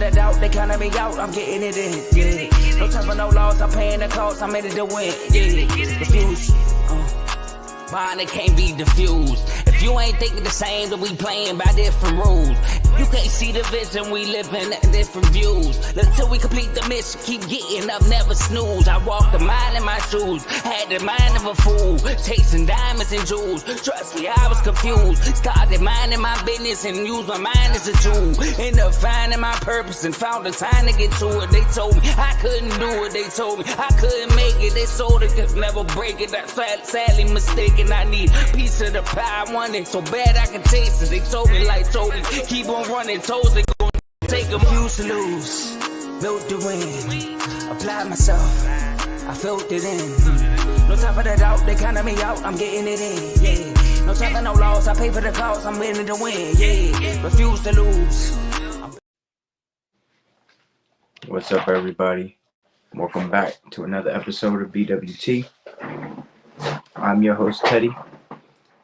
the doubt, they counting me out, I'm getting it in, yeah. No time for no loss, I'm paying the cost, I'm in it to win, yeah. Refuse, mine, it can't be diffused. If you ain't thinking the same, then we playing by different rules. You can't see the vision, we living at different views. Until we complete the mission, keep getting up, never snooze. I walked a mile in my shoes, had the mind of a fool, chasing diamonds and jewels. Trust me, I was confused. Started minding my business and used my mind as a tool. Ended up finding my purpose and found the time to get to it. They told me I couldn't do it, they told me I couldn't make it. They sold it, could never break it. That's sadly mistaken. I need a piece of the pie, I want it so bad I can taste it. They told me like told me, keep on running, toes they gon' take them. Used to lose, built to win, applied myself, I felt it in. No time for the doubt, they counting me out, I'm getting it in, yeah. No time for no loss, I pay for the cost, I'm winning to win, yeah. Refuse to lose. What's up, everybody? Welcome back to another episode of BWT. I'm your host, Teddy,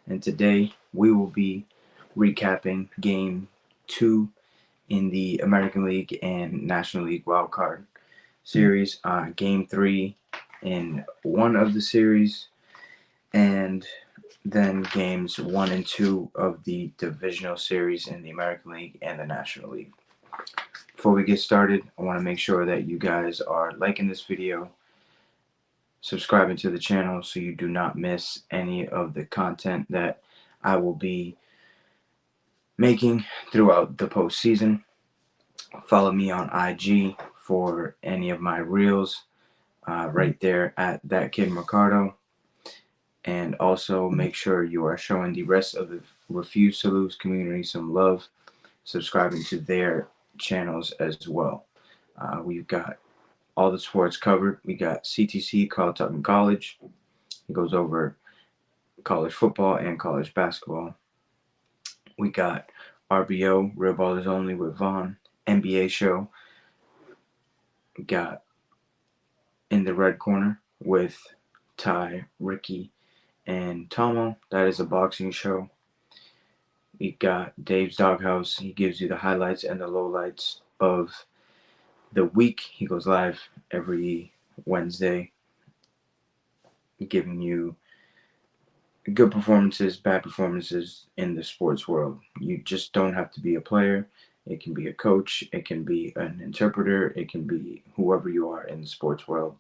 and today we will be recapping Game 2 in the American League and National League Wildcard Series, Game 3 in one of the series, and then Games 1 and 2 of the Divisional Series in the American League and the National League. Before we get started, I want to make sure that you guys are liking this video, subscribing to the channel so you do not miss any of the content that I will be making throughout the postseason. Follow me on IG for any of my reels right there at That Kid Mercado. And also make sure you are showing the rest of the Refuse to Lose community some love, subscribing to their channels as well. We've got all the sports covered. We got CTC, Carl Tubman College. It goes over college football and college basketball. We got RBO, Real Ballers Only with Vaughn, NBA show. We got In the Red Corner with Ty, Ricky, and Tomo. That is a boxing show. We got Dave's Doghouse. He gives you the highlights and the lowlights of the week. He goes live every Wednesday, giving you good performances, bad performances in the sports world. You just don't have to be a player. It can be a coach. It can be an interpreter. It can be whoever you are in the sports world.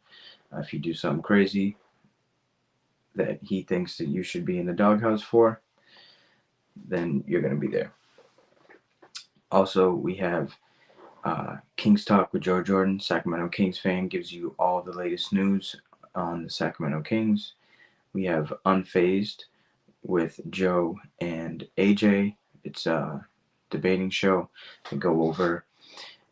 If you do something crazy that he thinks that you should be in the doghouse for, then you're going to be there. Also, we have Kings Talk with Joe Jordan, Sacramento Kings fan, gives you all the latest news on the Sacramento Kings. We have Unfazed with Joe and AJ. It's a debating show to go over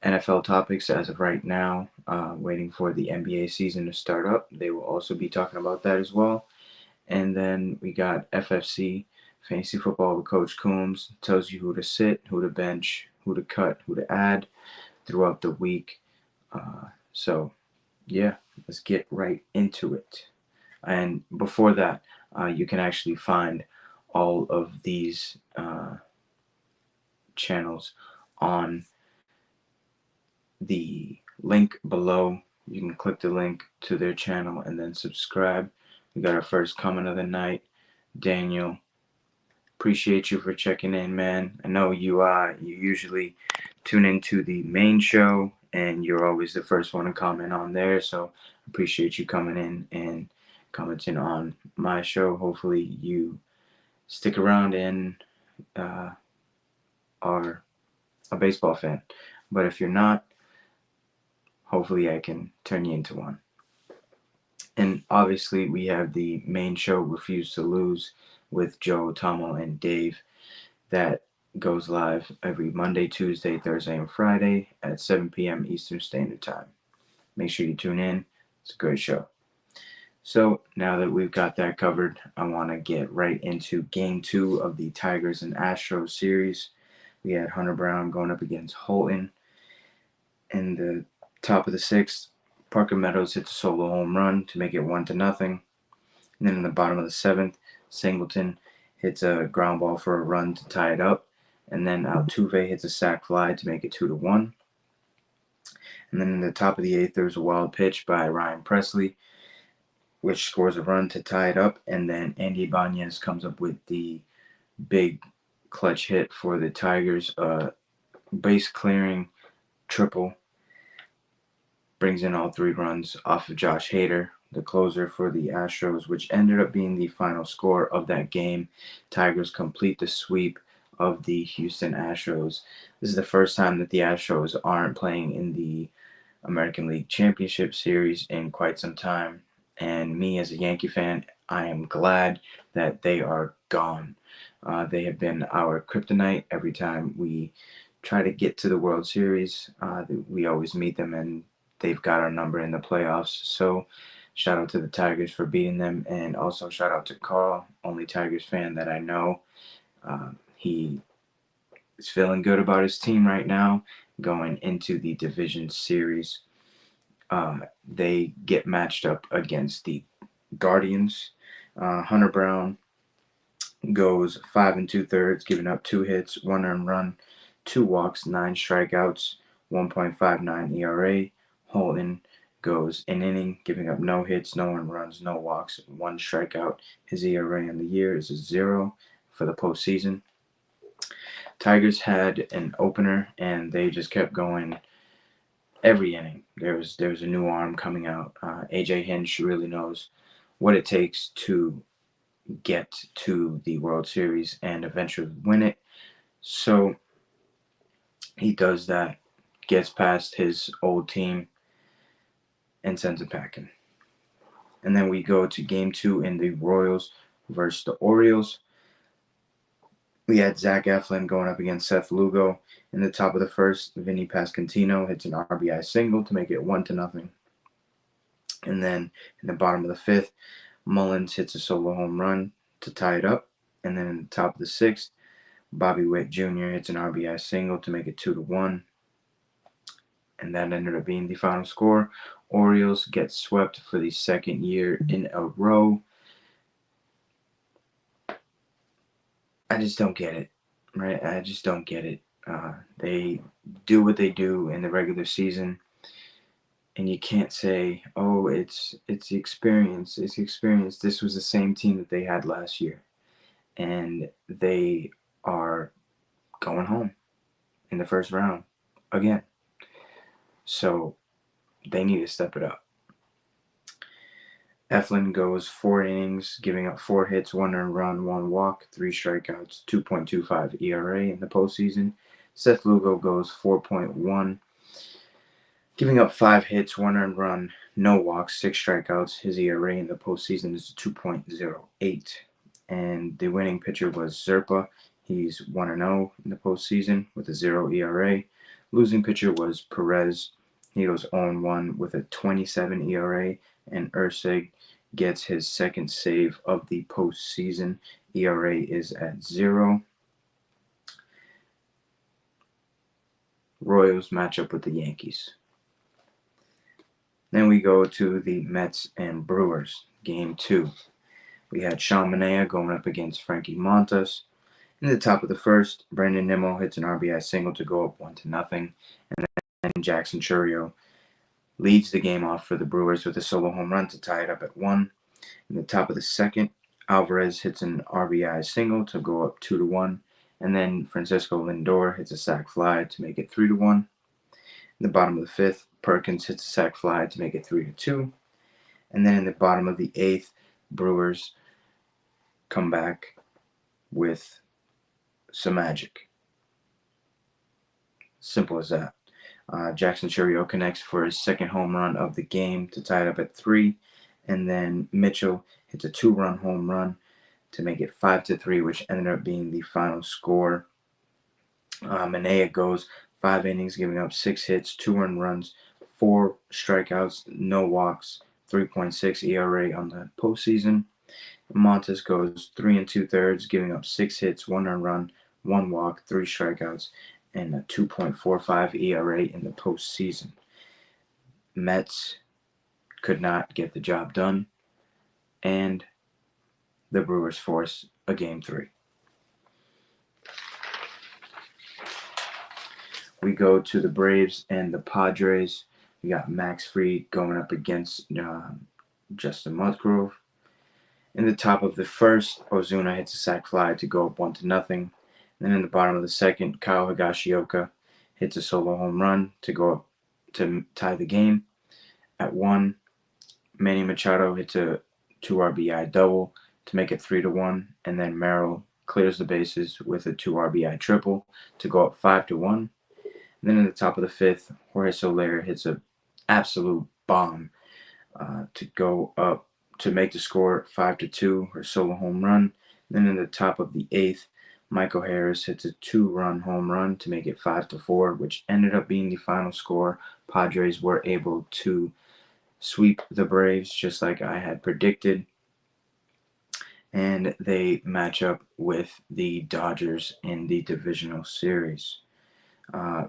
NFL topics as of right now, waiting for the NBA season to start up. They will also be talking about that as well. And then we got FFC, Fantasy Football with Coach Coombs. Tells you who to sit, who to bench, who to cut, who to add throughout the week. So, yeah, let's get right into it. And before that, you can actually find all of these channels on the link below. You can click the link to their channel and then subscribe. We got our first comment of the night, Daniel. Appreciate you for checking in, man. I know you usually tune into the main show and you're always the first one to comment on there. So appreciate you coming in and commenting on my show. Hopefully you stick around and are a baseball fan. But if you're not, hopefully I can turn you into one. And obviously we have the main show, Refuse to Lose, with Joe, Tomo, and Dave. That goes live every Monday, Tuesday, Thursday, and Friday at 7 p.m. Eastern Standard Time. Make sure you tune in. It's a great show. So now that we've got that covered, I want to get right into Game 2 of the Tigers and Astros series. We had Hunter Brown going up against Holton. In the top of the sixth, Parker Meadows hits a solo home run to make it 1-0. And then in the bottom of the seventh, Singleton hits a ground ball for a run to tie it up. And then Altuve hits a sac fly to make it 2-1. And then in the top of the 8th, there was a wild pitch by Ryan Presley, which scores a run to tie it up. And then Andy Ibanez comes up with the big clutch hit for the Tigers. Base clearing triple, brings in all 3 runs off of Josh Hader, the closer for the Astros, which ended up being the final score of that game. Tigers complete the sweep of the Houston Astros. This is the first time that the Astros aren't playing in the American League Championship Series in quite some time. And me, as a Yankee fan, I am glad that they are gone. They have been our kryptonite every time we try to get to the World Series. We always meet them, and they've got our number in the playoffs. So shout out to the Tigers for beating them, and also shout out to Carl, only Tigers fan that I know. He is feeling good about his team right now going into the division series. They get matched up against the Guardians. Hunter Brown goes 5 2/3, giving up 2 hits, 1 earned run, 2 walks, 9 strikeouts, 1.59 ERA. Holton goes an inning, giving up no hits, no earned runs, no walks, 1 strikeout. His ERA on the year is a 0 for the postseason. Tigers had an opener, and they just kept going every inning. There was a new arm coming out. AJ Hinch really knows what it takes to get to the World Series and eventually win it. So he does that, gets past his old team, and sends it packing. And then we go to Game 2 in the Royals versus the Orioles. We had Zach Eflin going up against Seth Lugo. In the top of the first, Vinny Pasquantino hits an RBI single to make it 1-0. And then in the bottom of the 5th, Mullins hits a solo home run to tie it up. And then in the top of the 6th, Bobby Witt Jr. hits an RBI single to make it 2-1. And that ended up being the final score. Orioles get swept for the second year in a row. I just don't get it, right? I just don't get it. They do what they do in the regular season, and you can't say, "Oh, it's the experience. It's the experience." This was the same team that they had last year, and they are going home in the first round again. So they need to step it up. Eflin goes 4 innings, giving up 4 hits, 1 earned run, 1 walk, 3 strikeouts, 2.25 ERA in the postseason. Seth Lugo goes 4.1, giving up 5 hits, 1 earned run, no walks, 6 strikeouts. His ERA in the postseason is 2.08. And the winning pitcher was Zerpa. He's 1-0 in the postseason with a 0 ERA. Losing pitcher was Perez. He goes 0-1 with a 27 ERA. And Ursig gets his second save of the postseason. ERA is at 0. Royals match up with the Yankees. Then we go to the Mets and Brewers, Game 2. We had Sean Manaea going up against Frankie Montas. In the top of the first, Brandon Nimmo hits an RBI single to go up 1-0. And then Jackson Chourio leads the game off for the Brewers with a solo home run to tie it up at 1. In the top of the second, Alvarez hits an RBI single to go up 2-1. And then Francisco Lindor hits a sac fly to make it 3-1. In the bottom of the 5th, Perkins hits a sac fly to make it 3-2. And then in the bottom of the 8th, Brewers come back with some magic. Simple as that. Jackson Chourio connects for his second home run of the game to tie it up at 3. And then Mitchell hits a 2-run home run to make it 5-3, which ended up being the final score. Manaea goes 5 innings, giving up 6 hits, 2 earned runs, 4 strikeouts, no walks, 3.6 ERA on the postseason. Montes goes 3 2/3, giving up 6 hits, 1 earned run, 1 walk, 3 strikeouts, and a 2.45 ERA in the postseason. Mets could not get the job done, and the Brewers force a Game 3. we go to the Braves and the Padres. We got Max Fried going up against Justin Musgrove. In the top of the first, Ozuna hits a sac fly to go up 1-0. Then in the bottom of the second, Kyle Higashioka hits a solo home run to go up to tie the game at 1. Manny Machado hits a 2 RBI double to make it 3-1, and then Merrill clears the bases with a 2 RBI triple to go up 5-1. Then in the top of the fifth, Jorge Soler hits an absolute bomb to go up to make the score 5-2, her solo home run. Then in the top of the eighth, Michael Harris hits a 2-run home run to make it 5-4, which ended up being the final score. Padres were able to sweep the Braves just like I had predicted, and they match up with the Dodgers in the divisional series.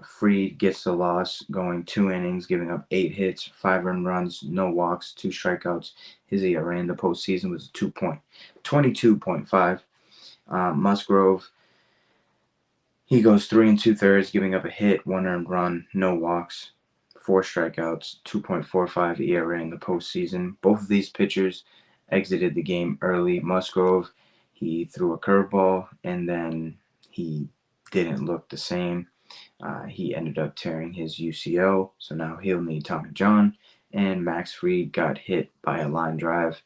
Fried gets the loss, going 2 innings, giving up 8 hits, 5 earned runs, no walks, 2 strikeouts. His ERA in the postseason was 22.5. Musgrove, he goes 3 2/3, giving up a hit, 1 earned run, no walks, 4 strikeouts, 2.45 ERA in the postseason. Both of these pitchers exited the game early. Musgrove, he threw a curveball, and then he didn't look the same. He ended up tearing his UCL, so now he'll need Tommy John. And Max Fried got hit by a line drive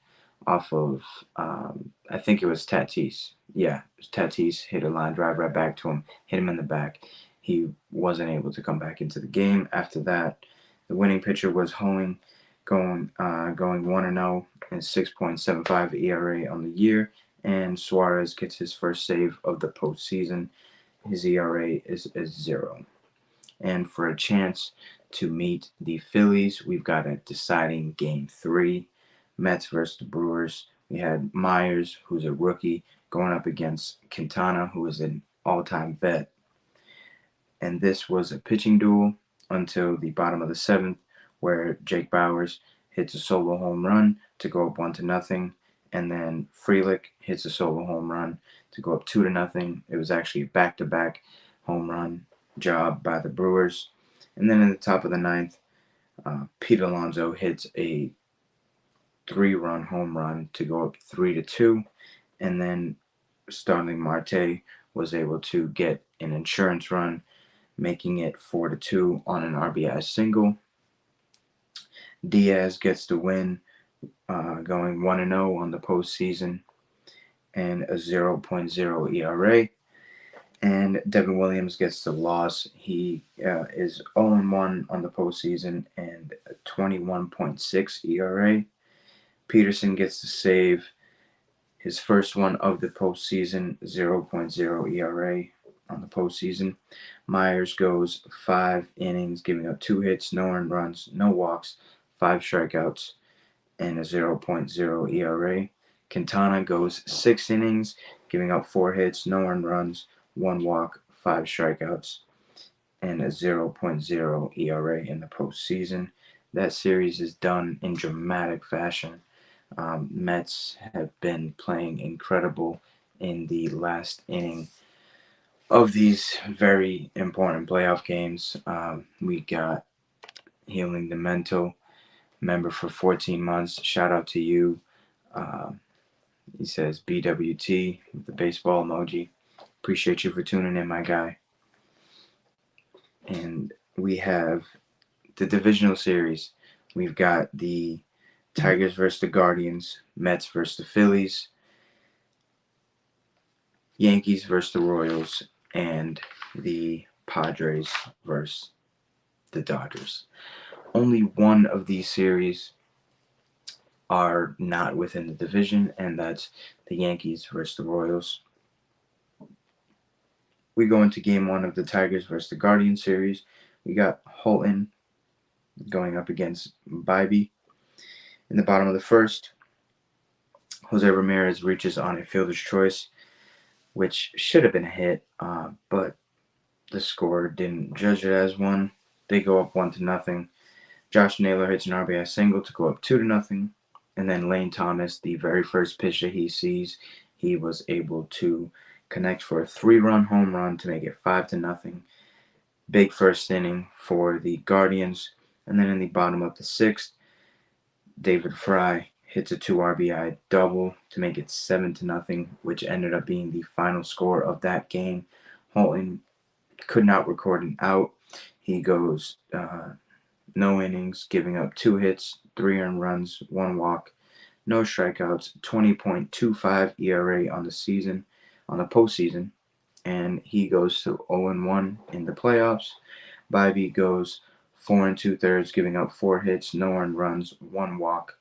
off of, I think it was Tatis. Yeah, Tatis hit a line drive right back to him, hit him in the back. He wasn't able to come back into the game. After that, the winning pitcher was Hoeing, going 1-0 and 6.75 ERA on the year. And Suarez gets his first save of the postseason. His ERA is 0. And for a chance to meet the Phillies, we've got a deciding Game 3. Mets versus the Brewers. We had Myers, who's a rookie, going up against Quintana, who is an all-time vet. And this was a pitching duel until the bottom of the 7th, where Jake Bauers hits a solo home run to go up 1-0. And then Frelick hits a solo home run to go up 2-0. It was actually a back-to-back home run job by the Brewers. And then in the top of the 9th, Pete Alonso hits a 3-run home run to go up 3-2. And then Starling Marte was able to get an insurance run, making it 4-2 on an RBI single. Diaz gets the win, going 1-0 on the postseason and a 0.0 ERA. And Devin Williams gets the loss. He is 0-1 on the postseason and a 21.6 ERA. Peterson gets the save, his first one of the postseason, 0.0 ERA on the postseason. Myers goes 5 innings, giving up 2 hits, no earned runs, no walks, 5 strikeouts, and a 0.0 ERA. Quintana goes 6 innings, giving up 4 hits, no earned runs, 1 walk, 5 strikeouts, and a 0.0 ERA in the postseason. That series is done in dramatic fashion. Mets have been playing incredible in the last inning of these very important playoff games. We got Healing the Mental, member for 14 months. Shout out to you. He says BWT with the baseball emoji. Appreciate you for tuning in, my guy. And we have the divisional series. We've got the Tigers versus the Guardians, Mets versus the Phillies, Yankees versus the Royals, and the Padres versus the Dodgers. Only one of these series are not within the division, and that's the Yankees versus the Royals. We go into game 1 of the Tigers versus the Guardians series. We got Holton going up against Bybee. In the bottom of the first, Jose Ramirez reaches on a fielder's choice, which should have been a hit, but the score didn't judge it as one. They go up 1-0. Josh Naylor hits an RBI single to go up 2-0. And then Lane Thomas, the very first pitch that he sees, he was able to connect for a 3-run home run to make it 5-0. Big first inning for the Guardians. And then in the bottom of the sixth, David Fry hits a 2 RBI double to make it 7-0, which ended up being the final score of that game. Holton could not record an out. He goes no innings, giving up 2 hits, 3 earned runs, 1 walk, no strikeouts, 20.25 ERA on the season, on the postseason, and he goes to 0-1 in the playoffs. Bivey goes 4 2/3, giving up 4 hits, no earned runs, 1 walk,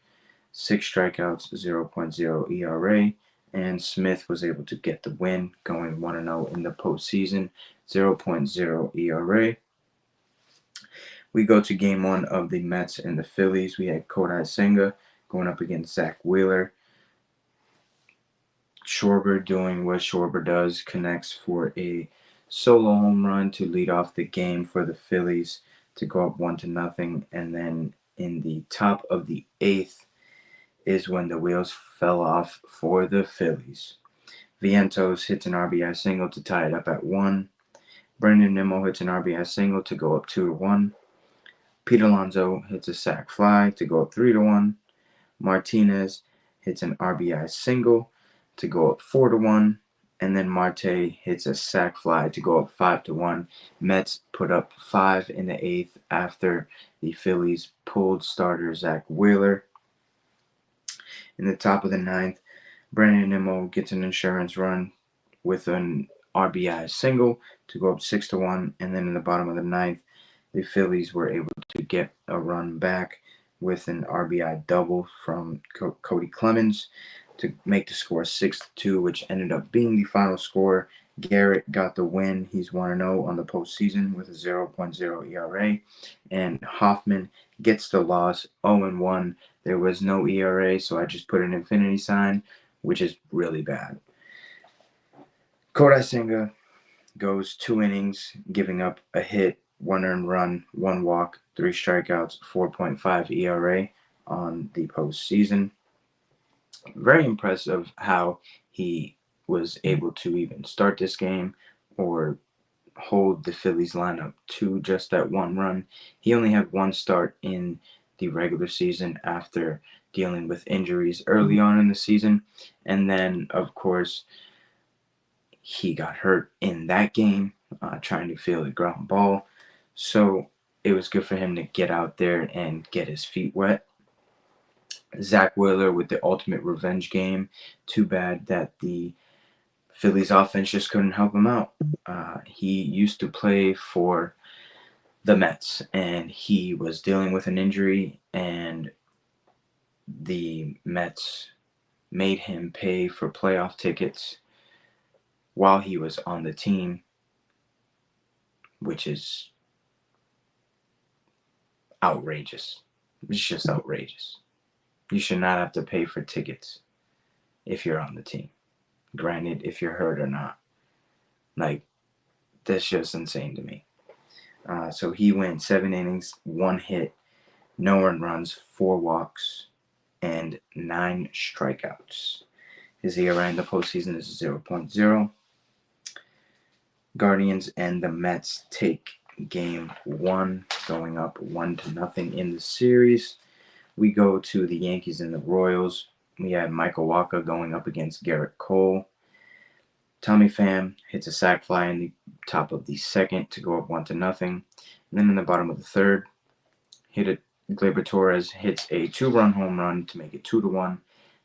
6 strikeouts, 0.0 ERA. And Smith was able to get the win, going 1-0 in the postseason, 0.0 ERA. We go to game one of the Mets and the Phillies. We had Kodai Senga going up against Zach Wheeler. Schwarber doing what Schwarber does, connects for a solo home run to lead off the game for the Phillies to go up 1-0. And then in the top of the eighth is when the wheels fell off for the Phillies. Vientos hits an RBI single to tie it up at 1. Brandon Nimmo hits an RBI single to go up 2-1. Pete Alonso hits a sac fly to go up 3-1. Martinez hits an RBI single to go up 4-1. And then Marte hits a sac fly to go up 5-1. Mets put up 5 in the eighth after the Phillies pulled starter Zach Wheeler. In the top of the ninth, Brandon Nimmo gets an insurance run with an RBI single to go up 6-1. And then in the bottom of the ninth, the Phillies were able to get a run back with an RBI double from Cody Clemens to make the score 6-2, which ended up being the final score. Garrett got the win. He's 1-0 on the postseason with a 0.0 ERA. And Hoffman gets the loss, 0-1. There was no ERA, so I just put an infinity sign, which is really bad. Kodai Senga goes 2 innings, giving up a hit, 1 earned run, 1 walk, 3 strikeouts, 4.5 ERA on the postseason. Very impressive how he was able to even start this game or hold the Phillies lineup to just that 1 run. He only had 1 start in the regular season after dealing with injuries early on in the season. And then, of course, he got hurt in that game trying to field a ground ball. So it was good for him to get out there and get his feet wet. Zach Wheeler with the ultimate revenge game. Too bad that the Phillies offense just couldn't help him out. He used to play for the Mets, and he was dealing with an injury, and the Mets made him pay for playoff tickets while he was on the team, which is outrageous. It's just outrageous. You should not have to pay for tickets if you're on the team. Granted, if you're hurt or not. Like, that's just insane to me. So he went 7 innings, 1 hit, no earned runs, 4 walks, and 9 strikeouts. His ERA in the postseason is 0.0. Guardians and the Mets take game 1, going up 1-0 in the series. We go to the Yankees and the Royals. We had Michael Wacha going up against Garrett Cole. Tommy Pham hits a sac fly in the top of the second to go up 1-0. And then in the bottom of the third, Gleyber Torres hits a 2-run home run to make it 2-1.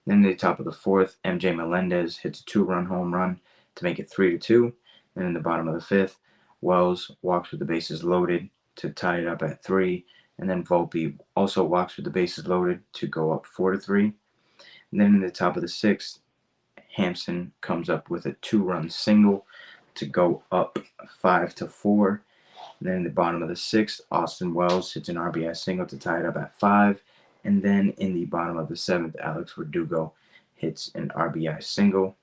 Then in the top of the fourth, MJ Melendez hits a 2-run home run to make it 3-2. And in the bottom of the fifth, Wells walks with the bases loaded to tie it up at 3. And then Volpe also walks with the bases loaded to go up 4-3. And then in the top of the sixth, Hampson comes up with a 2-run single to go up 5-4. And then in the bottom of the sixth, Austin Wells hits an RBI single to tie it up at 5. And then in the bottom of the seventh, Alex Verdugo hits an RBI single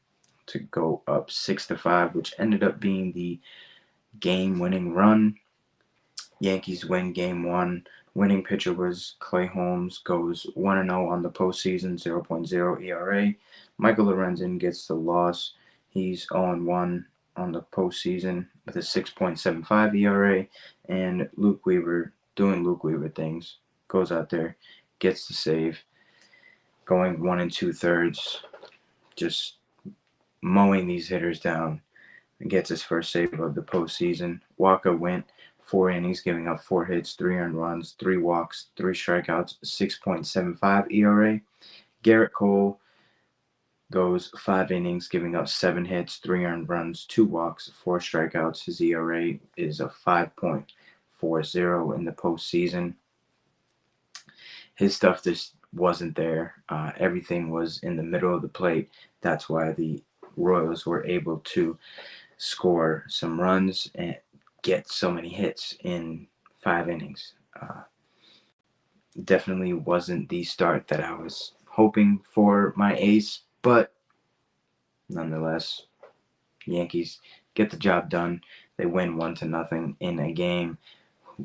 to go up 6-5, which ended up being the game-winning run. Yankees win game 1. Winning pitcher was Clay Holmes, goes 1-0 on the postseason, 0.0 ERA. Michael Lorenzen gets the loss. He's 0-1 on the postseason with a 6.75 ERA, and Luke Weaver doing Luke Weaver things. Goes out there, gets the save, going 1 2/3, just mowing these hitters down, and gets his first save of the postseason. Walker went 4 innings, giving up 4 hits, 3 earned runs, 3 walks, 3 strikeouts, 6.75 ERA. Garrett Cole goes 5 innings, giving up 7 hits, 3 earned runs, 2 walks, 4 strikeouts. His ERA is a 5.40 in the postseason. His stuff just wasn't there. Everything was in the middle of the plate. That's why the Royals were able to score some runs and get so many hits in 5 innings. Definitely wasn't the start that I was hoping for my ace, but nonetheless, Yankees get the job done. They win 1-0 in a game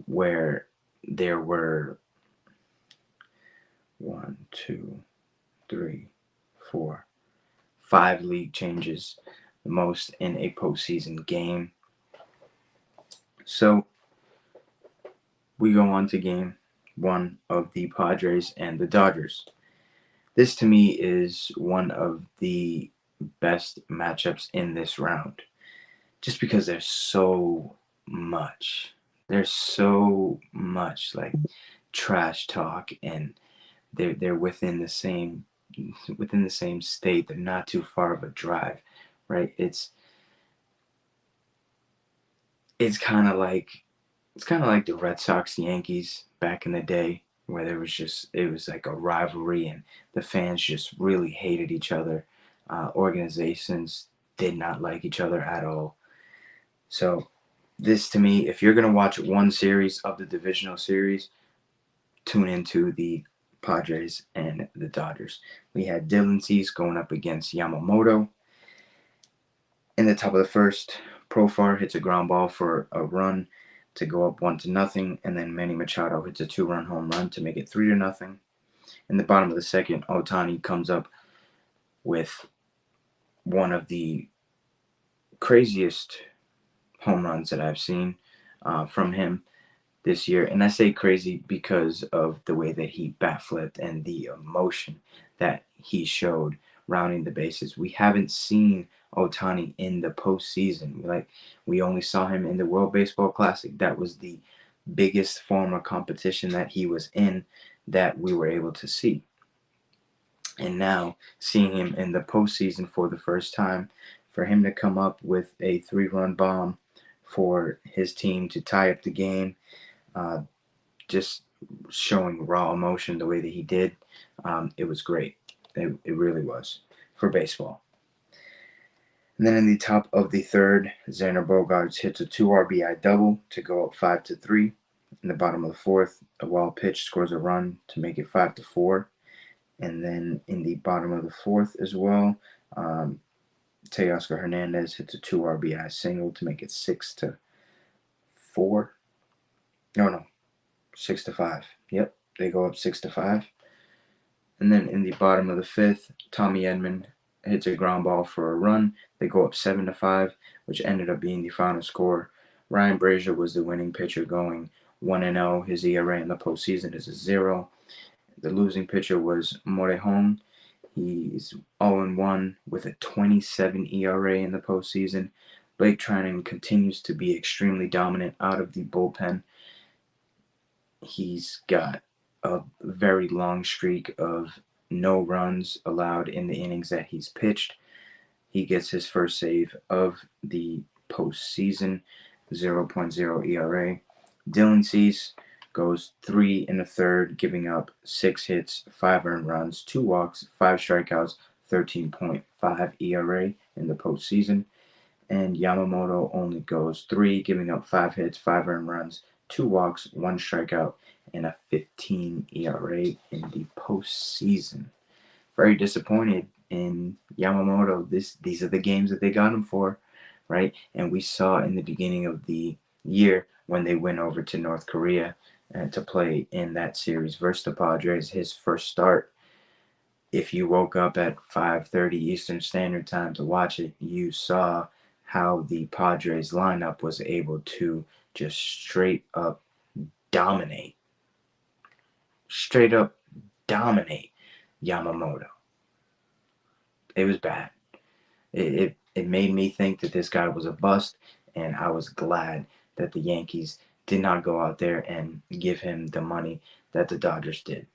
where there were 1, 2, 3, 4, 5 league changes, the most in a postseason game. So we go on to game 1 of the Padres and the Dodgers. This to me is one of the best matchups in this round, just because there's so much. There's so much like trash talk, and they're within the same state. They're not too far of a drive, right? It's kind of like the Red Sox Yankees back in the day, where it was like a rivalry, and the fans just really hated each other. Organizations did not like each other at all. So this, to me, if you're going to watch one series of the divisional series, tune into the Padres and the Dodgers. We had Dylan Cease going up against Yamamoto. In the top of the first, Profar hits a ground ball for a run to go up 1-0, and then Manny Machado hits a 2-run home run to make it 3-0. In the bottom of the second, Ohtani comes up with one of the craziest home runs that I've seen from him this year. And I say crazy because of the way that he bat flipped and the emotion that he showed rounding the bases. We haven't seen Ohtani in the postseason. We only saw him in the World Baseball Classic. That was the biggest form of competition that he was in that we were able to see. And now seeing him in the postseason for the first time, for him to come up with a 3-run bomb for his team to tie up the game, just showing raw emotion the way that he did, it was great. It really was for baseball. And then in the top of the third, Xander Bogaerts hits a 2 RBI double to go up 5-3. In the bottom of the fourth, a wild pitch scores a run to make it 5-4. And then in the bottom of the fourth as well, Teoscar Hernandez hits a 2 RBI single to make it 6-4. No, 6-5. Yep, they go up 6-5. And then in the bottom of the fifth, Tommy Edman hits a ground ball for a run. They go up 7-5, which ended up being the final score. Ryan Brazier was the winning pitcher, going 1-0. His ERA in the postseason is a 0. The losing pitcher was Morejon. He's 0-1 with a 27 ERA in the postseason. Blake Trinan continues to be extremely dominant out of the bullpen. He's got a very long streak of no runs allowed in the innings that he's pitched. He gets his first save of the postseason, 0.0 ERA. Dylan Cease goes 3 1/3, giving up 6 hits, 5 earned runs, 2 walks, 5 strikeouts, 13.5 ERA in the postseason. And Yamamoto only goes 3, giving up 5 hits, 5 earned runs, 2 walks, 1 strikeout, and a 15 ERA in the postseason. Very disappointed in Yamamoto. These are the games that they got him for, right? And we saw in the beginning of the year when they went over to North Korea to play in that series versus the Padres, his first start. If you woke up at 5:30 Eastern Standard Time to watch it, you saw how the Padres lineup was able to just straight up dominate. Straight up dominate Yamamoto. It was bad. It made me think that this guy was a bust, and I was glad that the Yankees did not go out there and give him the money that the Dodgers did.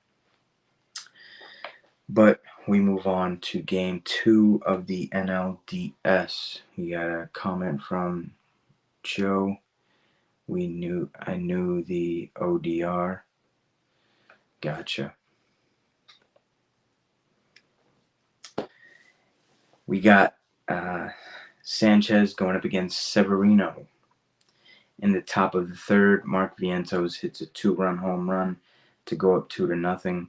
But we move on to game 2 of the NLDS. We got a comment from Joe. I knew the ODR. Gotcha. We got Sanchez going up against Severino. In the top of the third, Mark Vientos hits a 2-run home run to go up 2-0.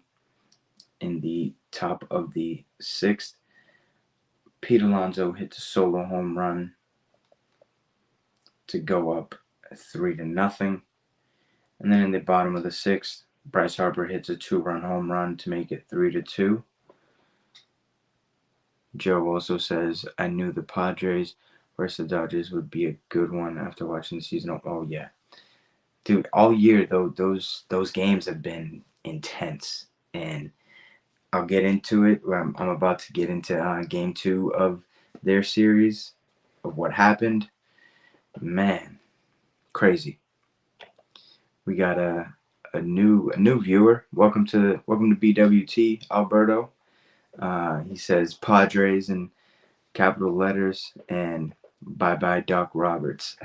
In the top of the sixth, Pete Alonso hits a solo home run to go up 3-0. And then in the bottom of the sixth, Bryce Harper hits a 2-run home run to make it 3-2. Joe also says, I knew the Padres versus the Dodgers would be a good one after watching the season. Oh, yeah. Dude, all year, though, those games have been intense. And I'll get into it. I'm about to get into game 2 of their series, of what happened. Man, crazy. We got a new viewer. Welcome to BWT, Alberto. He says Padres in capital letters and bye bye Doc Roberts.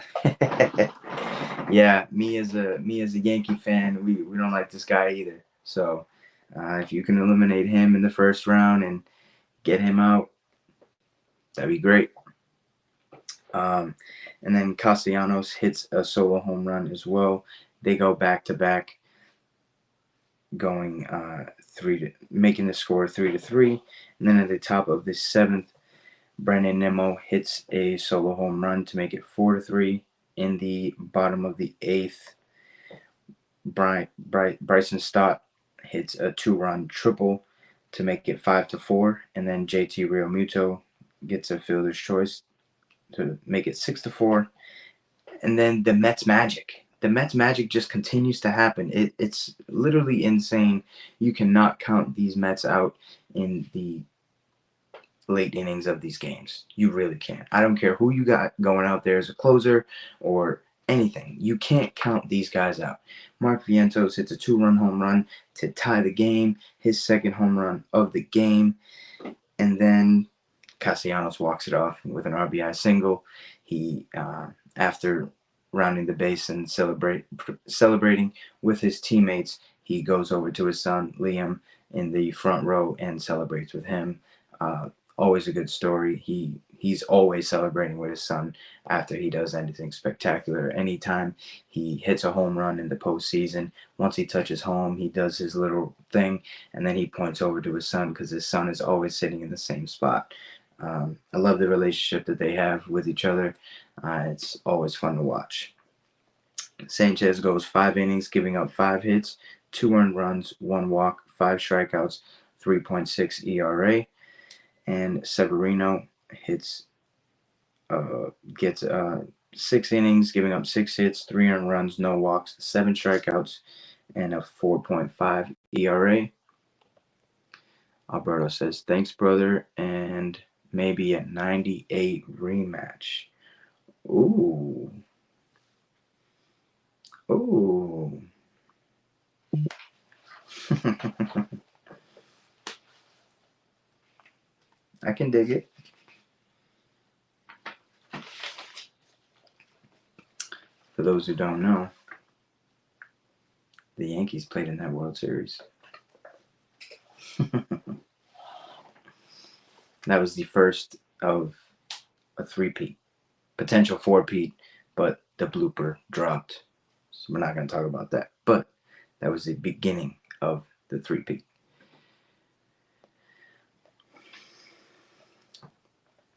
Yeah, me as a Yankee fan, we don't like this guy either. So if you can eliminate him in the first round and get him out, that'd be great. And then Castellanos hits a solo home run as well. They go back to back, going making the score 3-3. And then at the top of the seventh, Brandon Nimmo hits a solo home run to make it 4-3. In the bottom of the eighth, Bryson Stott hits a 2-run triple to make it 5-4, and then JT Realmuto gets a fielder's choice to make it 6-4. And then the Mets magic. The Mets magic just continues to happen. It's literally insane. You cannot count these Mets out in the late innings of these games. You really can't. I don't care who you got going out there as a closer or anything. You can't count these guys out. Mark Vientos hits a 2-run home run to tie the game, his second home run of the game. And then Castellanos walks it off with an RBI single. He, after rounding the base and celebrating with his teammates, he goes over to his son, Liam, in the front row and celebrates with him. Always a good story. He's always celebrating with his son after he does anything spectacular. Anytime he hits a home run in the postseason, once he touches home, he does his little thing, and then he points over to his son because his son is always sitting in the same spot. I love the relationship that they have with each other. It's always fun to watch. Sanchez goes 5 innings, giving up 5 hits, 2 earned runs, 1 walk, 5 strikeouts, 3.6 ERA. And Severino gets 6 innings, giving up 6 hits, 3 earned runs, no walks, 7 strikeouts, and a 4.5 ERA. Alberto says, thanks, brother, and maybe a 98 rematch. Ooh. I can dig it. For those who don't know, the Yankees played in that World Series. That was the first of a 3-peat, potential 4-peat, but the blooper dropped. So we're not going to talk about that. But that was the beginning of the 3-peat.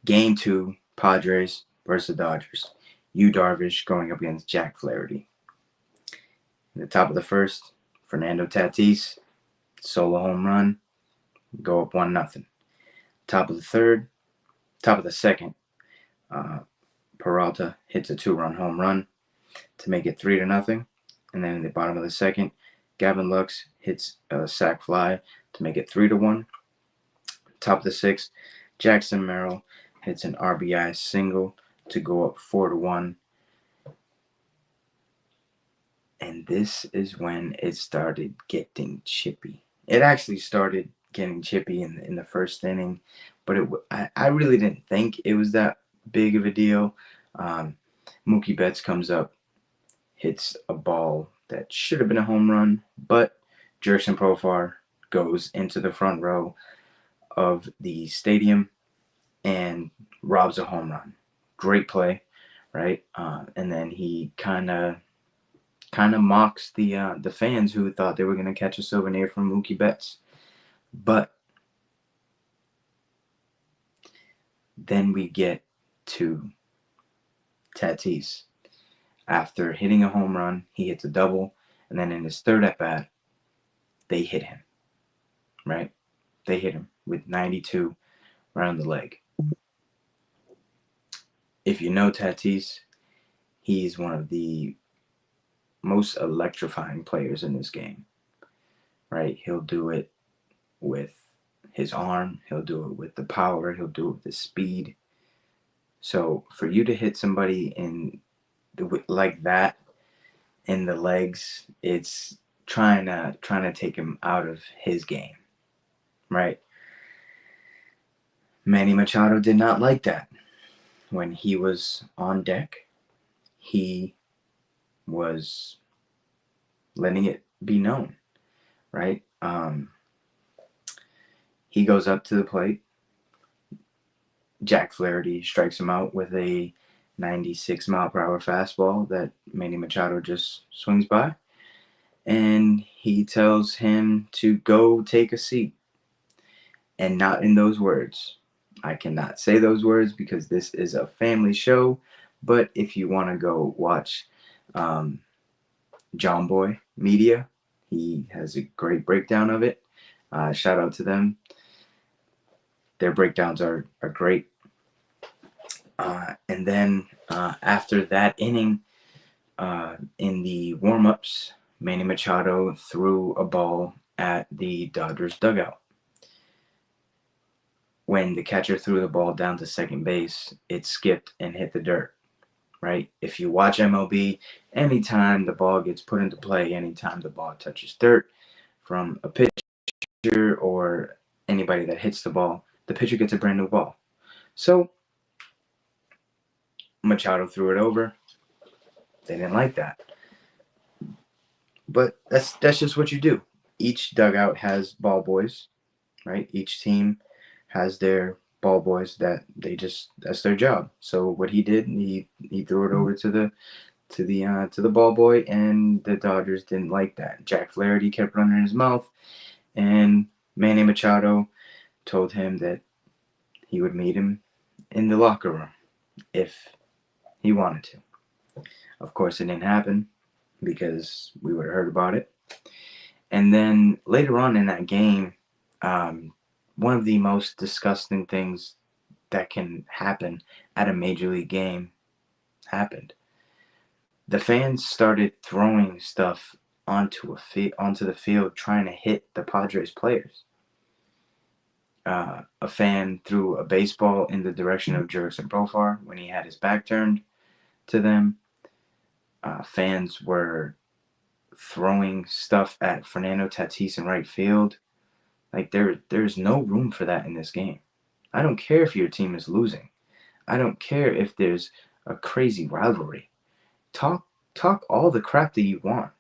Game 2, Padres versus Dodgers. Yu Darvish going up against Jack Flaherty. In the top of the first, Fernando Tatis, solo home run, go up 1-0. Top of the second, Peralta hits a 2-run home run to make it 3-0. And then in the bottom of the second, Gavin Lux hits a sac fly to make it 3-1. Top of the sixth, Jackson Merrill hits an RBI single to go up 4-1. And this is when it started getting chippy. It actually started getting chippy in the first inning, but I really didn't think it was that big of a deal. Mookie Betts comes up, hits a ball that should have been a home run, but Jurickson Profar goes into the front row of the stadium and robs a home run. Great play, right? And then he kind of mocks the fans who thought they were going to catch a souvenir from Mookie Betts. But then we get to Tatis. After hitting a home run, he hits a double, and then in his third at-bat, they hit him, right? They hit him with 92 around the leg. If you know Tatis, he's one of the most electrifying players in this game, right? He'll do it with his arm, he'll do it with the power, he'll do it with the speed. So for you to hit somebody like that in the legs, it's trying to take him out of his game, right? Manny Machado did not like that. When he was on deck, he was letting it be known, right? He goes up to the plate. Jack Flaherty strikes him out with a 96-mile-per-hour fastball that Manny Machado just swings by. And he tells him to go take a seat. And not in those words. I cannot say those words because this is a family show. But if you want to go watch John Boy Media, he has a great breakdown of it. Shout out to them. Their breakdowns are great. And then after that inning, in the warm-ups, Manny Machado threw a ball at the Dodgers dugout. When the catcher threw the ball down to second base, it skipped and hit the dirt, right? If you watch MLB, anytime the ball gets put into play, anytime the ball touches dirt from a pitcher or anybody that hits the ball, the pitcher gets a brand new ball. So Machado threw it over. They didn't like that. But that's just what you do. Each dugout has ball boys, right? Each team has their ball boys that's their job. So what he did, he threw it over to the ball boy, and the Dodgers didn't like that. Jack Flaherty kept running his mouth, and Manny Machado told him that he would meet him in the locker room if he wanted to. Of course, it didn't happen because we would have heard about it. And then later on in that game, one of the most disgusting things that can happen at a major league game happened. The fans started throwing stuff onto the field, trying to hit the Padres players. A fan threw a baseball in the direction of Jurickson Profar when he had his back turned to them. Fans were throwing stuff at Fernando Tatis in right field. Like there's no room for that in this game. I don't care if your team is losing. I don't care if there's a crazy rivalry. Talk all the crap that you want.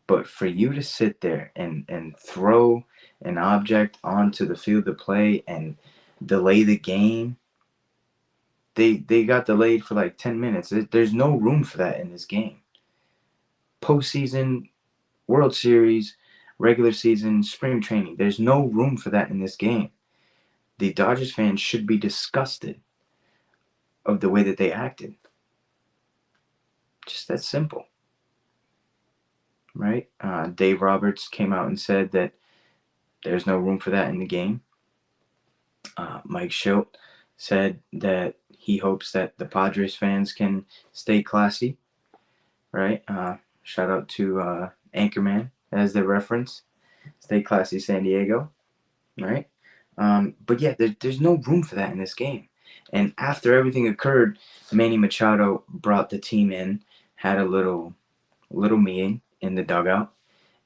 But for you to sit there and throw an object onto the field of play and delay the game, they got delayed for like 10 minutes. There's no room for that in this game. Postseason, World Series, regular season, spring training. There's no room for that in this game. The Dodgers fans should be disgusted of the way that they acted. Just that simple. Right? Dave Roberts came out and said that there's no room for that in the game. Mike Schilt said that he hopes that the Padres fans can stay classy, right? Shout out to Anchorman as the reference. Stay classy, San Diego, right? But yeah, there's no room for that in this game. And after everything occurred, Manny Machado brought the team in, had a little meeting in the dugout,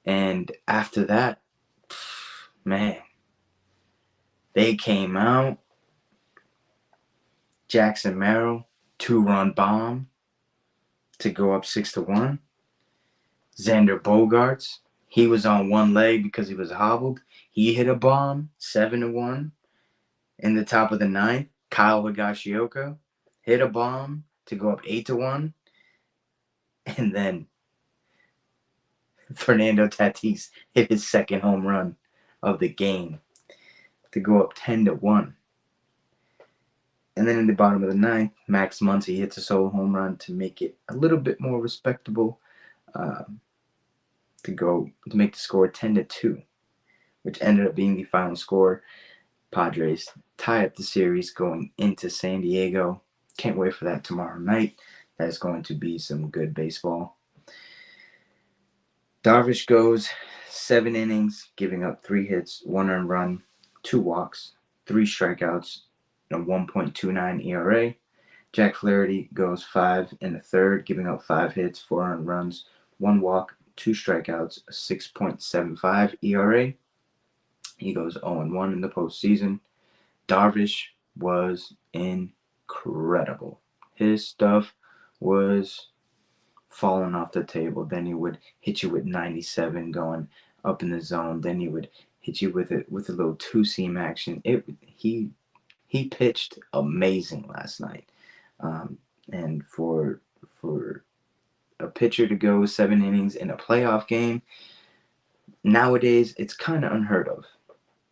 and after that, man, they came out. Jackson Merrill, 2-run bomb to go up 6-1. Xander Bogaerts, he was on one leg because he was hobbled. He hit a bomb, 7-1. In the top of the ninth, Kyle Higashioka hit a bomb to go up 8-1. And then Fernando Tatis hit his second home run of the game to go up 10-1. And then in the bottom of the ninth, Max Muncy hits a solo home run to make it a little bit more respectable, to make the score 10-2, which ended up being the final score. Padres tie up the series going into San Diego. Can't wait for that tomorrow night. That is going to be some good baseball. Darvish goes 7 innings, giving up 3 hits, 1 earned run, 2 walks, 3 strikeouts, and a 1.29 ERA. Jack Flaherty goes 5 in the third, giving up 5 hits, 4 earned runs, 1 walk, 2 strikeouts, a 6.75 ERA. He goes 0-1 in the postseason. Darvish was incredible. His stuff was falling off the table. Then he would hit you with 97 going up in the zone. Then he would hit you with a little two-seam action. He pitched amazing last night. And for a pitcher to go 7 innings in a playoff game, nowadays it's kind of unheard of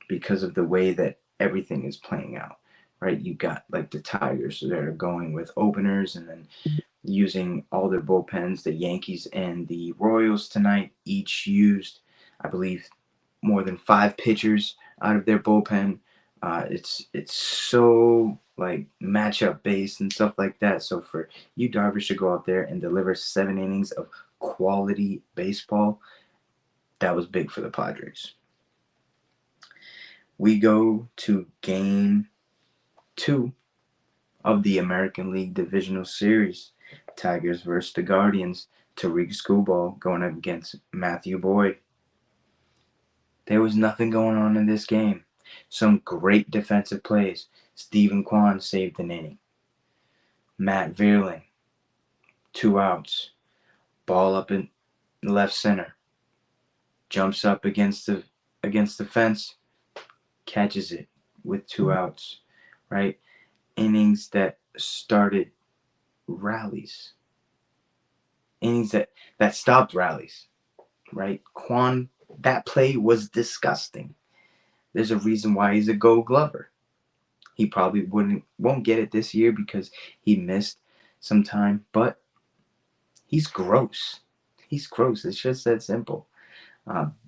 because of the way that everything is playing out, right? You got like the Tigers that are going with openers and then using all their bullpens. The Yankees and the Royals tonight each used, I believe, more than 5 pitchers out of their bullpen. It's so like matchup based and stuff like that. So for you, Darvish, to go out there and deliver 7 innings of quality baseball, that was big for the Padres. We go to Game 2 of the American League Divisional Series. Tigers versus the Guardians. Tariq Skubal going up against Matthew Boyd. There was nothing going on in this game. Some great defensive plays. Stephen Kwan saved an inning. Matt Vierling, 2 outs. Ball up in left center. Jumps up against the fence. Catches it with 2 outs. Right? Innings that started rallies. Innings that stopped rallies. Right? Kwan, that play was disgusting. There's a reason why he's a Gold Glover. He probably won't get it this year because he missed some time, but he's gross. He's gross. It's just that simple.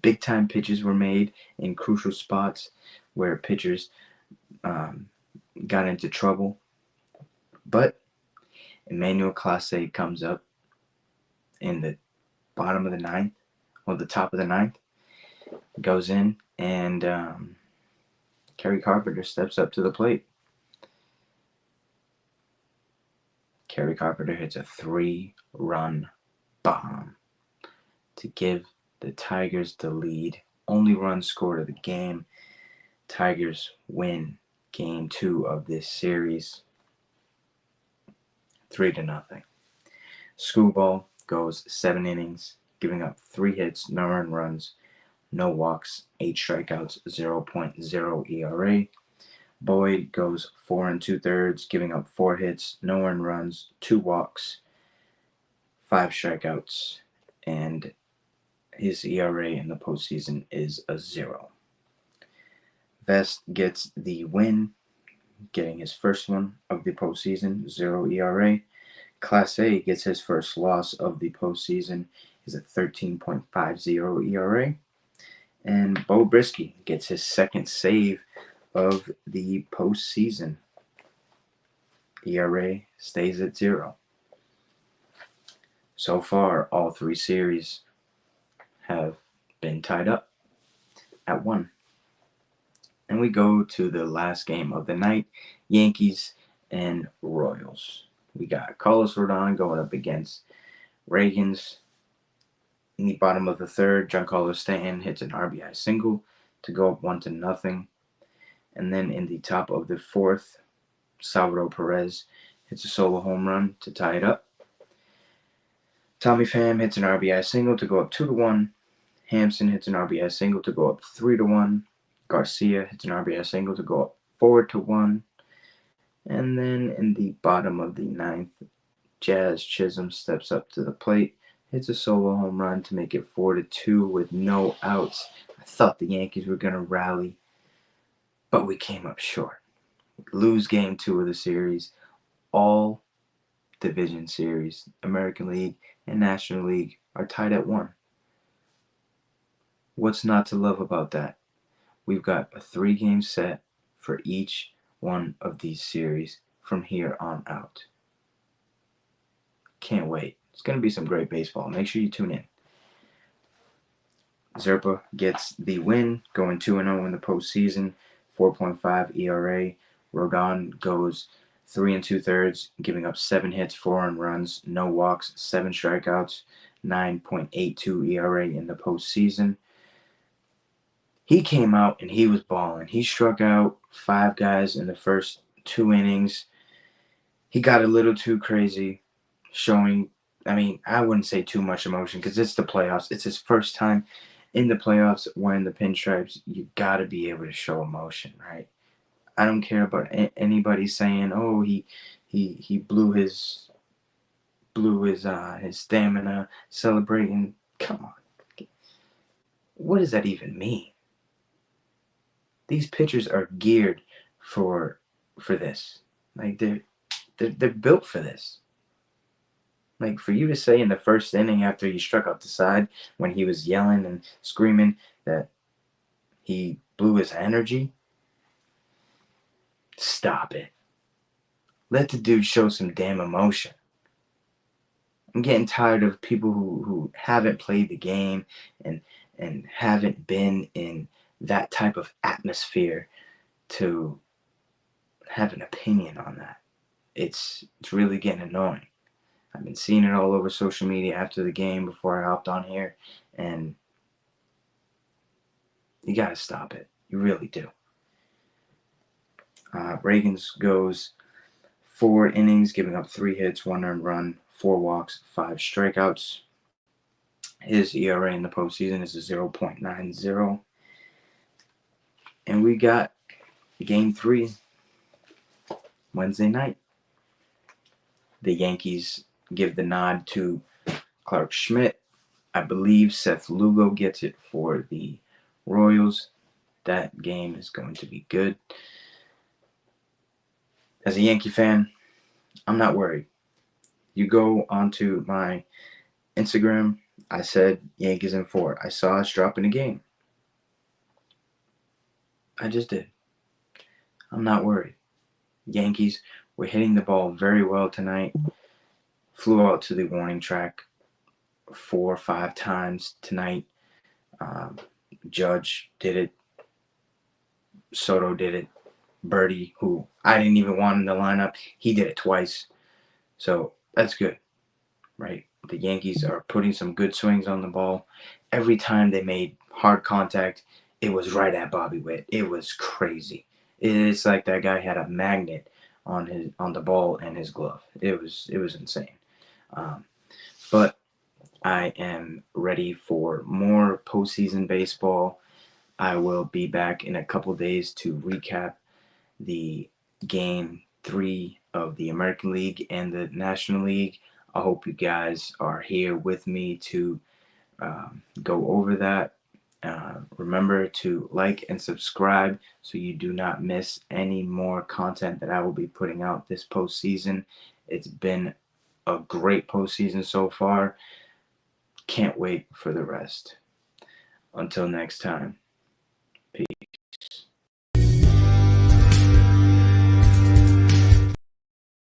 Big time pitches were made in crucial spots where pitchers got into trouble. But Emmanuel Clase comes up in the bottom of the ninth, or the top of the ninth, goes in, and Kerry Carpenter steps up to the plate. Kerry Carpenter hits a 3-run bomb to give the Tigers the lead. Only run scored of the game. Tigers win Game 2 of this series 3-0. Skubal goes 7 innings, giving up 3 hits, no earned runs, no walks, 8 strikeouts, 0.0 ERA. Boyd goes 4 2/3, giving up 4 hits, no earned runs, 2 walks, 5 strikeouts, and his ERA in the postseason is a 0. Vest gets the win, getting his first one of the postseason, 0 ERA. Clase gets his first loss of the postseason, is a 13.50 ERA. And Bo Brisky gets his second save of the postseason. ERA stays at 0. So far, all 3 series have been tied up at 1. And we go to the last game of the night, Yankees and Royals. We got Carlos Rodon going up against Reagans. In the bottom of the third, Giancarlo Stanton hits an RBI single to go up 1-0. And then in the top of the fourth, Salvador Perez hits a solo home run to tie it up. Tommy Pham hits an RBI single to go up 2-1. Hampson hits an RBI single to go up 3-1. Garcia hits an RBI single to go up 4-1. And then in the bottom of the ninth, Jazz Chisholm steps up to the plate, hits a solo home run to make it 4-2 with no outs. I thought the Yankees were going to rally, but we came up short. Lose game 2 of the series. All division series, American League and National League, are tied at 1. What's not to love about that? We've got a 3-game set for each one of these series from here on out. Can't wait. It's going to be some great baseball. Make sure you tune in. Zerpa gets the win, going 2-0 in the postseason, 4.5 ERA. Rodon goes 3 2/3, giving up 7 hits, 4 earned runs, no walks, 7 strikeouts, 9.82 ERA in the postseason. He came out and he was balling. He struck out 5 guys in the first 2 innings. He got a little too crazy, showing, I wouldn't say too much emotion because it's the playoffs. It's his first time in the playoffs wearing the pinstripes. You got to be able to show emotion, right? I don't care about anybody saying, "Oh, he blew his stamina celebrating." Come on, what does that even mean? These pitchers are geared for this. Like they're built for this. Like for you to say in the first inning after he struck out the side when he was yelling and screaming that he blew his energy. Stop it. Let the dude show some damn emotion. I'm getting tired of people who haven't played the game and haven't been in that type of atmosphere to have an opinion on that. It's really getting annoying. I've been seeing it all over social media after the game before I hopped on here, and you gotta stop it. You really do. Reagans goes 4 innings, giving up 3 hits, 1 earned run, 4 walks, 5 strikeouts. His ERA in the postseason is a 0.90. And we got game 3 Wednesday night. The Yankees give the nod to Clark Schmidt. I believe Seth Lugo gets it for the Royals. That game is going to be good. As a Yankee fan, I'm not worried. You go onto my Instagram, I said Yankees in 4. I saw us dropping a game. I just did. I'm not worried. Yankees were hitting the ball very well tonight. Flew out to the warning track 4 or 5 times tonight. Judge did it. Soto did it. Birdie, who I didn't even want in the lineup, he did it twice. So that's good, right? The Yankees are putting some good swings on the ball. Every time they made hard contact, it was right at Bobby Witt. It was crazy. It's like that guy had a magnet on the ball and his glove. It was insane. But I am ready for more postseason baseball. I will be back in a couple days to recap the game 3 of the American League and the National League. I hope you guys are here with me to go over that. Remember to like and subscribe so you do not miss any more content that I will be putting out this postseason. It's been a great postseason so far. Can't wait for the rest. Until next time.